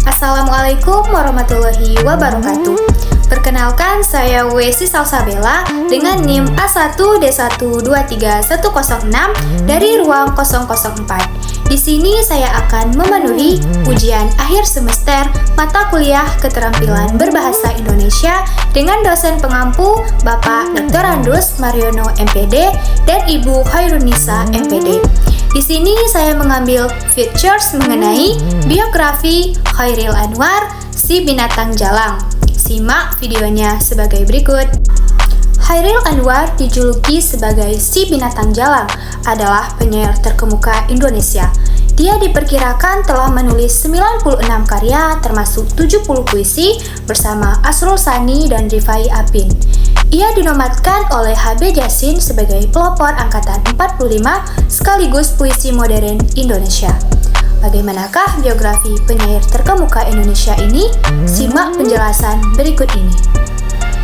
Assalamualaikum warahmatullahi wabarakatuh. Perkenalkan, saya Wesi Salsabella dengan NIM A1D1231006 dari ruang 004. Di sini saya akan memenuhi ujian akhir semester mata kuliah keterampilan berbahasa Indonesia dengan dosen pengampu Bapak Dr. Andus Mariono MPD dan Ibu Khairunisa MPD. Di sini saya mengambil features mengenai biografi Chairil Anwar, si binatang jalang. Simak videonya sebagai berikut. Chairil Anwar dijuluki sebagai si binatang jalang adalah penyair terkemuka Indonesia. Dia diperkirakan telah menulis 96 karya termasuk 70 puisi bersama Asrul Sani dan Rifai Apin. Ia dinobatkan oleh HB Jasin sebagai pelopor angkatan 45 sekaligus puisi modern Indonesia. Bagaimanakah biografi penyair terkemuka Indonesia ini? Simak penjelasan berikut ini.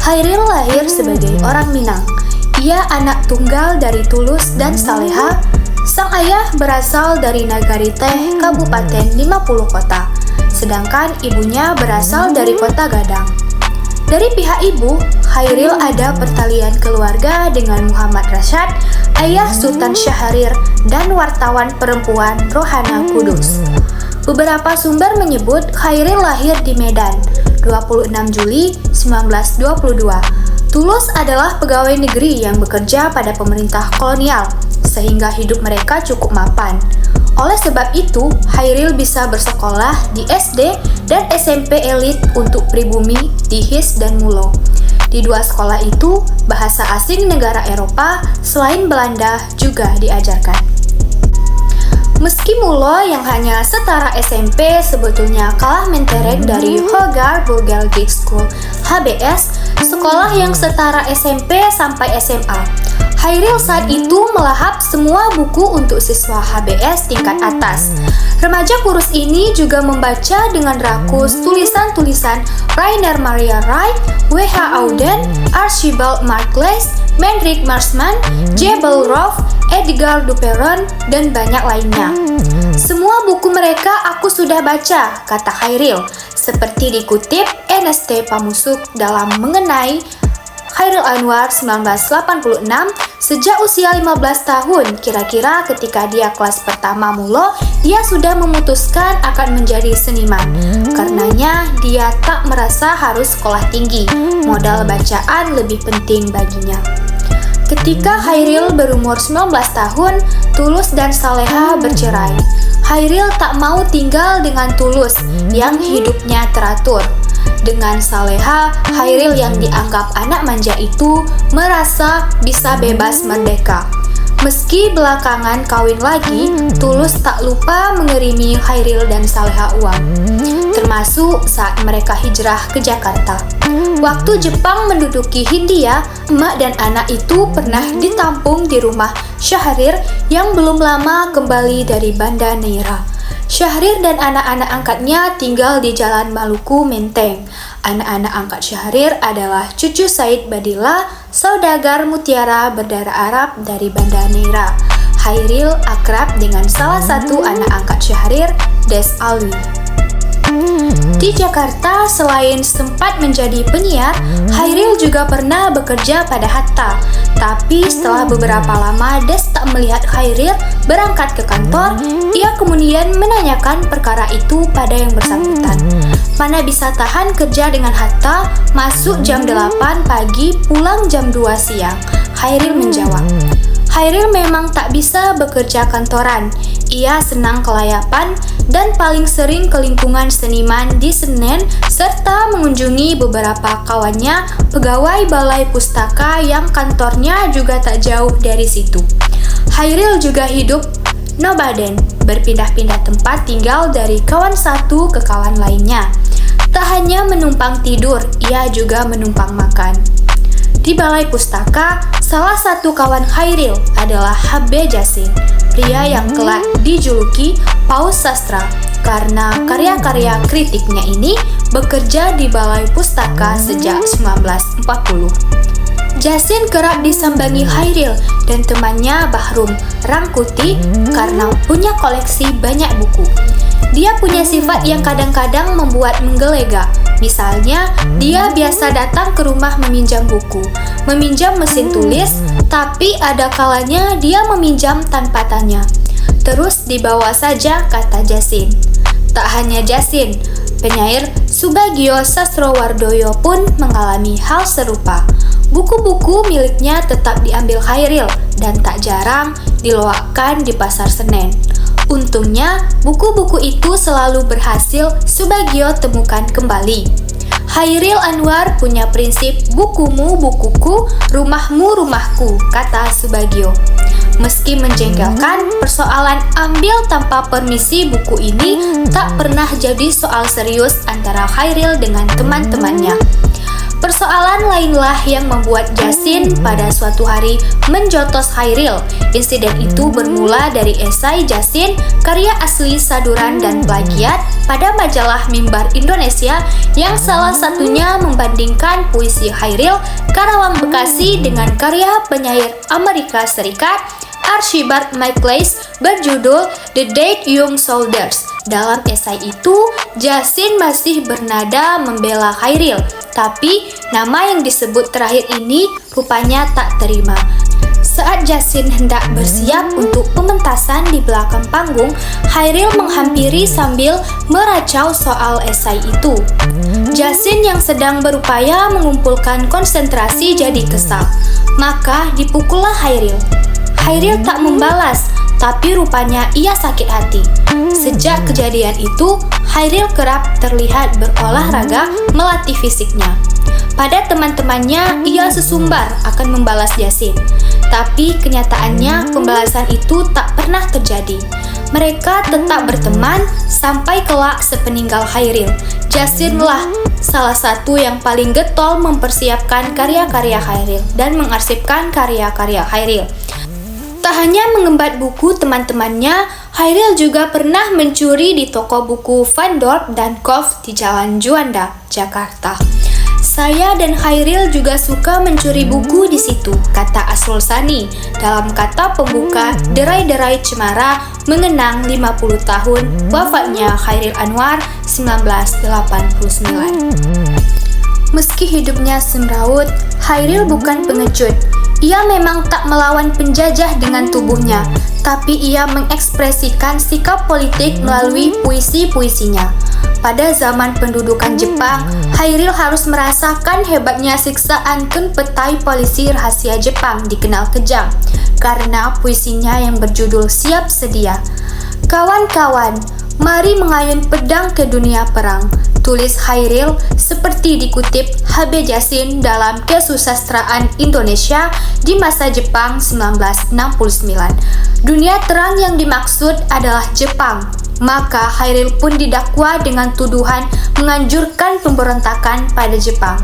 Chairil lahir sebagai orang Minang. Ia anak tunggal dari Tulus dan Saleha. Sang ayah berasal dari Nagari Teh, Kabupaten 50 Kota, sedangkan ibunya berasal dari Kota Gadang. Dari pihak ibu, Chairil ada pertalian keluarga dengan Muhammad Rasyad, ayah Sultan Syahrir, dan wartawan perempuan Rohana Kudus. Beberapa sumber menyebut Chairil lahir di Medan, 26 Juli 1922. Tulus adalah pegawai negeri yang bekerja pada pemerintah kolonial, sehingga hidup mereka cukup mapan. Oleh sebab itu, Chairil bisa bersekolah di SD dan SMP elit untuk pribumi di His dan Mulo. Di dua sekolah itu, bahasa asing negara Eropa selain Belanda juga diajarkan. Meski Mulo yang hanya setara SMP sebetulnya kalah mentereng dari Hogar Bulgalgic School HBS, sekolah yang setara SMP sampai SMA. Chairil saat itu melahap semua buku untuk siswa HBS tingkat atas. Remaja kurus ini juga membaca dengan rakus tulisan-tulisan Rainer Maria Ray, W.H. Auden, Archibald Markles, Mendrik Marsman, J. Belroff, Edgar Duperon, dan banyak lainnya. Semua buku mereka aku sudah baca, kata Chairil, seperti dikutip NST Pamusuk dalam mengenai Chairil Anwar 1986. Sejak usia 15 tahun, kira-kira ketika dia kelas pertama Mulo, dia sudah memutuskan akan menjadi seniman. Karenanya, dia tak merasa harus sekolah tinggi. Modal bacaan lebih penting baginya. Ketika Chairil berumur 19 tahun, Tulus dan Saleha bercerai. Chairil tak mau tinggal dengan Tulus yang hidupnya teratur. Dengan Saleha, Chairil yang dianggap anak manja itu merasa bisa bebas merdeka. Meski belakangan kawin lagi, Tulus tak lupa mengerimi Chairil dan Saleha uang, termasuk saat mereka hijrah ke Jakarta. Waktu Jepang menduduki Hindia, emak dan anak itu pernah ditampung di rumah Syahrir yang belum lama kembali dari Banda Neira. Syahrir dan anak-anak angkatnya tinggal di Jalan Maluku Menteng. Anak-anak angkat Syahrir adalah cucu Said Badillah, saudagar mutiara berdarah Arab dari Banda Neira. Chairil akrab dengan salah satu anak angkat Syahrir, Des Alwi. Di Jakarta, selain sempat menjadi penyiar, Chairil juga pernah bekerja pada Hatta. Tapi setelah beberapa lama Des tak melihat Chairil berangkat ke kantor, ia kemudian menanyakan perkara itu pada yang bersangkutan. Mana bisa tahan kerja dengan Hatta, masuk jam 8 pagi, pulang jam 2 siang? Chairil menjawab, Chairil memang tak bisa bekerja kantoran. Ia senang kelayapan dan paling sering ke lingkungan seniman di Senen serta mengunjungi beberapa kawannya pegawai balai pustaka yang kantornya juga tak jauh dari situ. Chairil juga hidup nomaden, berpindah-pindah tempat tinggal dari kawan satu ke kawan lainnya. Tak hanya menumpang tidur, ia juga menumpang makan. Di balai pustaka, salah satu kawan Chairil adalah HB Jasin, pria yang kelak dijuluki Paus Sastra karena karya-karya kritiknya ini bekerja di balai pustaka sejak 1940. Jasin kerap disambangi Hairil dan temannya Bahrum Rangkuti karena punya koleksi banyak buku. Dia punya sifat yang kadang-kadang membuat menggelega. Misalnya, dia biasa datang ke rumah meminjam buku, meminjam mesin tulis, tapi ada kalanya dia meminjam tanpa tanya. Terus dibawa saja, kata Jasin. Tak hanya Jasin, penyair Subagio Sastrowardoyo pun mengalami hal serupa. Buku-buku miliknya tetap diambil Hairil dan tak jarang diloakkan di Pasar Senen. Untungnya, buku-buku itu selalu berhasil Subagio temukan kembali. Hairil Anwar punya prinsip bukumu bukuku, rumahmu rumahku, kata Subagio. Meski menjengkelkan, persoalan ambil tanpa permisi buku ini tak pernah jadi soal serius antara Hairil dengan teman-temannya. Persoalan lainlah yang membuat Jasin pada suatu hari menjotos Hairil. Insiden itu bermula dari esai Jasin, karya asli saduran dan plagiat pada majalah Mimbar Indonesia yang salah satunya membandingkan puisi Hairil Karawang Bekasi dengan karya penyair Amerika Serikat Archibald MacLeish berjudul The Dead Young Soldiers. Dalam esai itu, Jasin masih bernada membela Hairil, tapi nama yang disebut terakhir ini rupanya tak terima. Saat Jasin hendak bersiap untuk pementasan di belakang panggung, Hairil menghampiri sambil meracau soal esai itu. Jasin yang sedang berupaya mengumpulkan konsentrasi jadi kesal, maka dipukullah Hairil. Hairil tak membalas, tapi rupanya ia sakit hati. Sejak kejadian itu, Hairil kerap terlihat berolahraga melatih fisiknya. Pada teman-temannya, ia sesumbar akan membalas Jasin. Tapi kenyataannya pembalasan itu tak pernah terjadi. Mereka tetap berteman sampai kelak sepeninggal Hairil. Jasinlah salah satu yang paling getol mempersiapkan karya-karya Hairil dan mengarsipkan karya-karya Hairil. Tak hanya mengembat buku teman-temannya, Hairil juga pernah mencuri di toko buku Van Dorp dan Kopf di Jalan Juanda, Jakarta. Saya dan Hairil juga suka mencuri buku di situ, kata Asrul Sani dalam kata pembuka Derai-Derai Cemara mengenang 50 tahun wafatnya Hairil Anwar 1989. Meski hidupnya semrawut, Hairil bukan pengecut. Ia memang tak melawan penjajah dengan tubuhnya, tapi ia mengekspresikan sikap politik melalui puisi-puisinya. Pada zaman pendudukan Jepang, Hairil harus merasakan hebatnya siksaan Kunpetai polisi rahasia Jepang dikenal kejam, karena puisinya yang berjudul Siap Sedia. Kawan-kawan, mari mengayun pedang ke dunia perang, tulis Hairil seperti dikutip H.B. Jasin dalam Kesusastraan Indonesia di masa Jepang 1969. Dunia terang yang dimaksud adalah Jepang. Maka Hairil pun didakwa dengan tuduhan menganjurkan pemberontakan pada Jepang.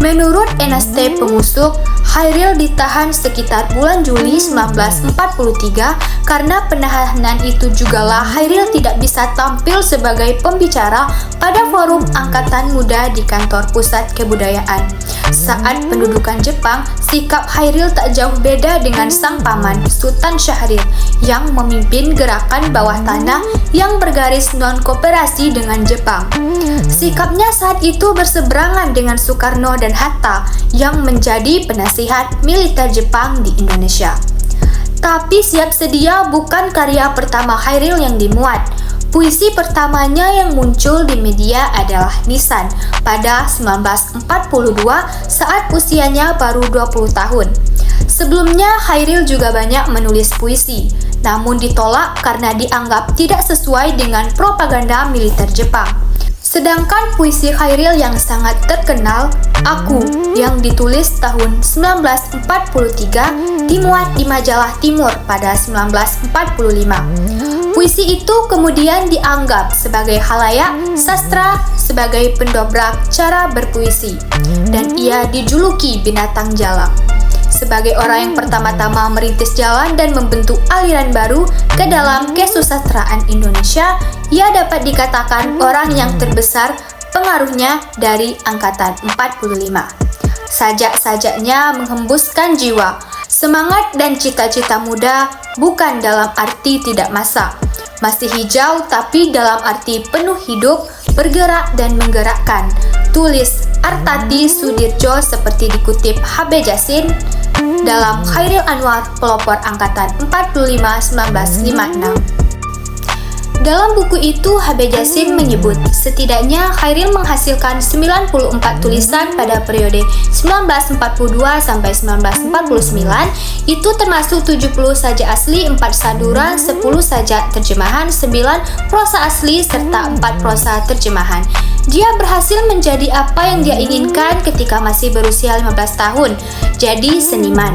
Menurut NST Pemusuk, Hairil ditahan sekitar bulan Juli 1943 karena penahanan itu jugalah Hairil tidak bisa tampil sebagai pembicara pada forum Angkatan Muda di kantor pusat kebudayaan. Saat pendudukan Jepang, sikap Hairil tak jauh beda dengan sang paman Sultan Syahrir yang memimpin gerakan bawah tanah yang bergaris non-kooperasi dengan Jepang. Sikapnya saat itu berseberangan dengan Soekarno dan Hatta yang menjadi penasihat militer Jepang di Indonesia. Tapi Siap Sedia bukan karya pertama Hairil yang dimuat. Puisi pertamanya yang muncul di media adalah Nisan pada 1942 saat usianya baru 20 tahun. Sebelumnya Hairil juga banyak menulis puisi, namun ditolak karena dianggap tidak sesuai dengan propaganda militer Jepang. Sedangkan puisi Hairil yang sangat terkenal, Aku, yang ditulis tahun 1943, dimuat di majalah Timur pada 1945. Puisi itu kemudian dianggap sebagai khalayak sastra sebagai pendobrak cara berpuisi, dan ia dijuluki binatang jalang. Sebagai orang yang pertama-tama merintis jalan dan membentuk aliran baru ke dalam kesusastraan Indonesia, ia dapat dikatakan orang yang terbesar pengaruhnya dari Angkatan 45. Sajak-sajaknya menghembuskan jiwa, semangat dan cita-cita muda, bukan dalam arti tidak masak. Masih hijau tapi dalam arti penuh hidup, bergerak dan menggerakkan. Tulis Artati Sudirjo seperti dikutip HB Jasin dalam Chairil Anwar, pelopor angkatan 45 1956. Dalam buku itu, HB Jasin menyebut setidaknya Chairil menghasilkan 94 tulisan pada periode 1942 sampai 1949, itu termasuk 70 sajak asli, 4 saduran, 10 sajak terjemahan, 9 prosa asli, serta 4 prosa terjemahan. Dia berhasil menjadi apa yang dia inginkan ketika masih berusia 15 tahun, jadi seniman.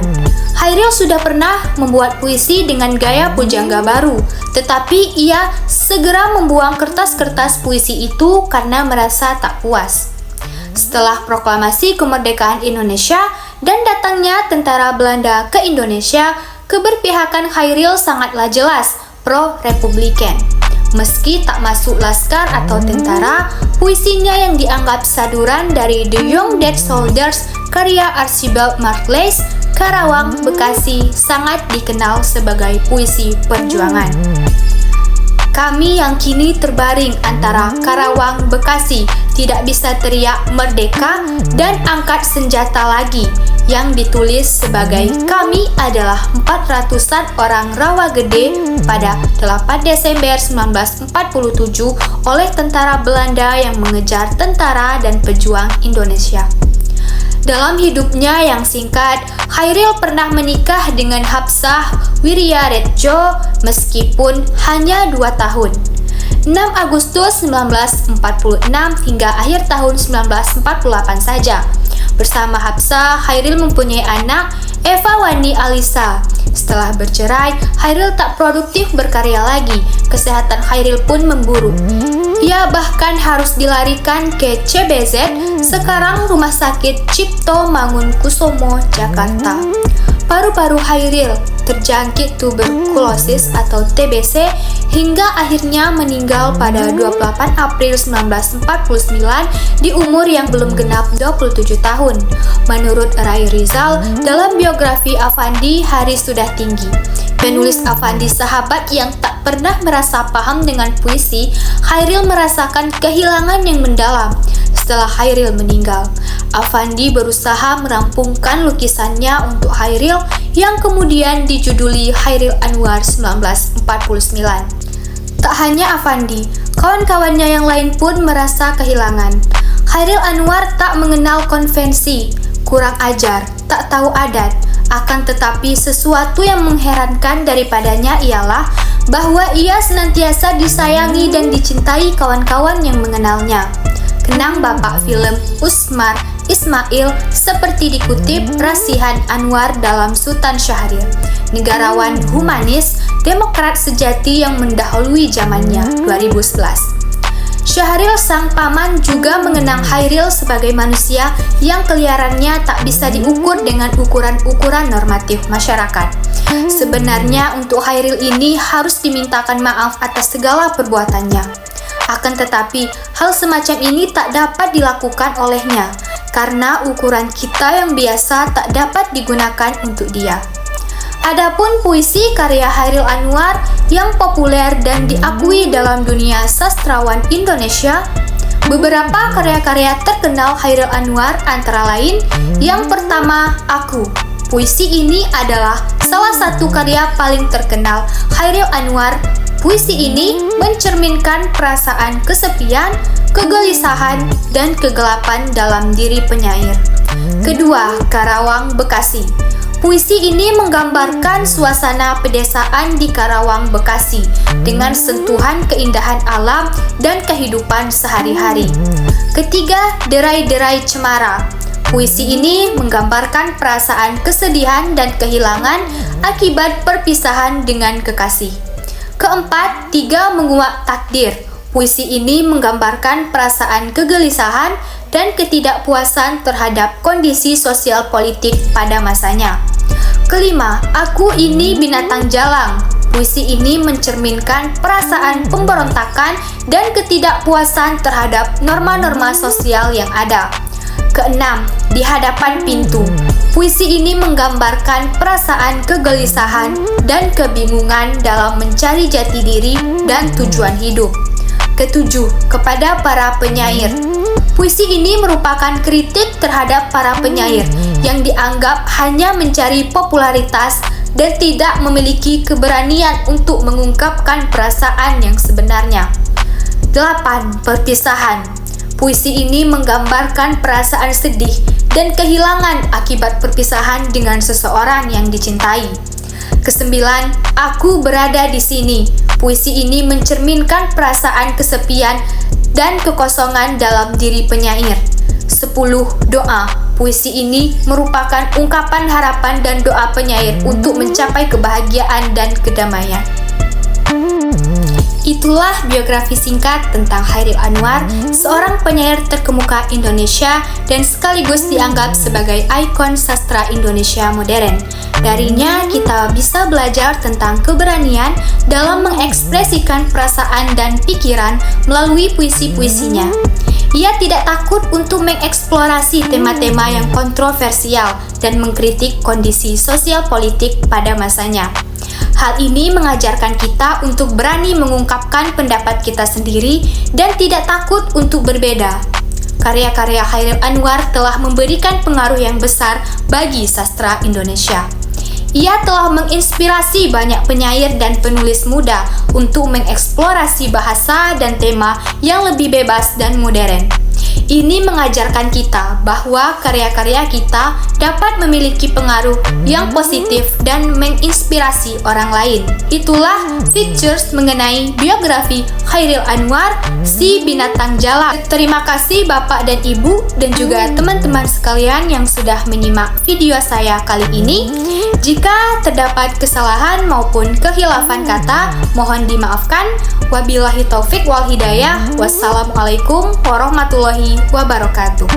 Chairil sudah pernah membuat puisi dengan gaya pujangga baru, tetapi ia segera membuang kertas-kertas puisi itu karena merasa tak puas. Setelah proklamasi kemerdekaan Indonesia dan datangnya tentara Belanda ke Indonesia, keberpihakan Chairil sangatlah jelas pro-republikan. Meski tak masuk laskar atau tentara, puisinya yang dianggap saduran dari The Young Dead Soldiers karya Archibald Markleys, Karawang, Bekasi sangat dikenal sebagai puisi perjuangan. Kami yang kini terbaring antara Karawang, Bekasi tidak bisa teriak merdeka dan angkat senjata lagi, yang ditulis sebagai kami adalah 400-an orang Rawa Gede pada 8 Desember 1947 oleh tentara Belanda yang mengejar tentara dan pejuang Indonesia. Dalam hidupnya yang singkat, Chairil pernah menikah dengan Hapsah Wiryaredjo meskipun hanya 2 tahun. 6 Agustus 1946 hingga akhir tahun 1948 saja. Bersama Hapsah, Chairil mempunyai anak Eva Wani Alisa. Setelah bercerai, Chairil tak produktif berkarya lagi. Kesehatan Chairil pun memburuk. Ia bahkan harus dilarikan ke CBZ, sekarang Rumah Sakit Cipto Mangunkusumo, Jakarta. Paru-paru Chairil terjangkit tuberkulosis atau TBC hingga akhirnya meninggal pada 28 April 1949 di umur yang belum genap 27 tahun. Menurut Rai Rizal, dalam biografi Affandi, Hari Sudah Tinggi, penulis Affandi sahabat yang tak pernah merasa paham dengan puisi, Chairil merasakan kehilangan yang mendalam. Setelah Chairil meninggal, Affandi berusaha merampungkan lukisannya untuk Chairil yang kemudian dijuduli Chairil Anwar 1949. Tak hanya Affandi, kawan-kawannya yang lain pun merasa kehilangan. Chairil Anwar tak mengenal konvensi, kurang ajar, tak tahu adat. Akan tetapi sesuatu yang mengherankan daripadanya ialah bahwa ia senantiasa disayangi dan dicintai kawan-kawan yang mengenalnya. Kenang bapak film Usmar Ismail seperti dikutip Rasihan Anwar dalam Sultan Syahrir, negarawan humanis, demokrat sejati yang mendahului zamannya, 2011. Syahrir sang paman juga mengenang Chairil sebagai manusia yang keliarannya tak bisa diukur dengan ukuran-ukuran normatif masyarakat. Sebenarnya untuk Chairil ini harus dimintakan maaf atas segala perbuatannya. Akan tetapi, hal semacam ini tak dapat dilakukan olehnya, karena ukuran kita yang biasa tak dapat digunakan untuk dia. Adapun puisi karya Chairil Anwar yang populer dan diakui dalam dunia sastrawan Indonesia, beberapa karya-karya terkenal Chairil Anwar antara lain, yang pertama, Aku. Puisi ini adalah salah satu karya paling terkenal Chairil Anwar. Puisi ini mencerminkan perasaan kesepian, kegelisahan, dan kegelapan dalam diri penyair. Kedua, Karawang, Bekasi. Puisi ini menggambarkan suasana pedesaan di Karawang, Bekasi dengan sentuhan keindahan alam dan kehidupan sehari-hari. Ketiga, Derai-derai Cemara. Puisi ini menggambarkan perasaan kesedihan dan kehilangan akibat perpisahan dengan kekasih. Keempat, Tiga Menguak Takdir. Puisi ini menggambarkan perasaan kegelisahan dan ketidakpuasan terhadap kondisi sosial politik pada masanya. Kelima, Aku Ini Binatang Jalang. Puisi ini mencerminkan perasaan pemberontakan dan ketidakpuasan terhadap norma-norma sosial yang ada. Keenam, di hadapan pintu. Puisi ini menggambarkan perasaan kegelisahan dan kebingungan dalam mencari jati diri dan tujuan hidup. Ketujuh, kepada para penyair. Puisi ini merupakan kritik terhadap para penyair yang dianggap hanya mencari popularitas dan tidak memiliki keberanian untuk mengungkapkan perasaan yang sebenarnya. 8. Perpisahan. Puisi ini menggambarkan perasaan sedih dan kehilangan akibat perpisahan dengan seseorang yang dicintai. Kesembilan, aku berada di sini. Puisi ini mencerminkan perasaan kesepian dan kekosongan dalam diri penyair. 10. Doa. Puisi ini merupakan ungkapan harapan dan doa penyair untuk mencapai kebahagiaan dan kedamaian. Itulah biografi singkat tentang Chairil Anwar, seorang penyair terkemuka Indonesia dan sekaligus dianggap sebagai ikon sastra Indonesia modern. Darinya kita bisa belajar tentang keberanian dalam mengekspresikan perasaan dan pikiran melalui puisi-puisinya. Ia tidak takut untuk mengeksplorasi tema-tema yang kontroversial dan mengkritik kondisi sosial politik pada masanya. Hal ini mengajarkan kita untuk berani mengungkapkan pendapat kita sendiri dan tidak takut untuk berbeda. Karya-karya Chairil Anwar telah memberikan pengaruh yang besar bagi sastra Indonesia. Ia telah menginspirasi banyak penyair dan penulis muda untuk mengeksplorasi bahasa dan tema yang lebih bebas dan modern. Ini mengajarkan kita bahwa karya-karya kita dapat memiliki pengaruh yang positif dan menginspirasi orang lain. Itulah features mengenai biografi Chairil Anwar, si binatang jala. Terima kasih Bapak dan Ibu dan juga teman-teman sekalian yang sudah menyimak video saya kali ini. Jika terdapat kesalahan maupun kehilafan kata, mohon dimaafkan. Wabillahi taufik wal hidayah. Wassalamualaikum warahmatullahi wabarakatuh.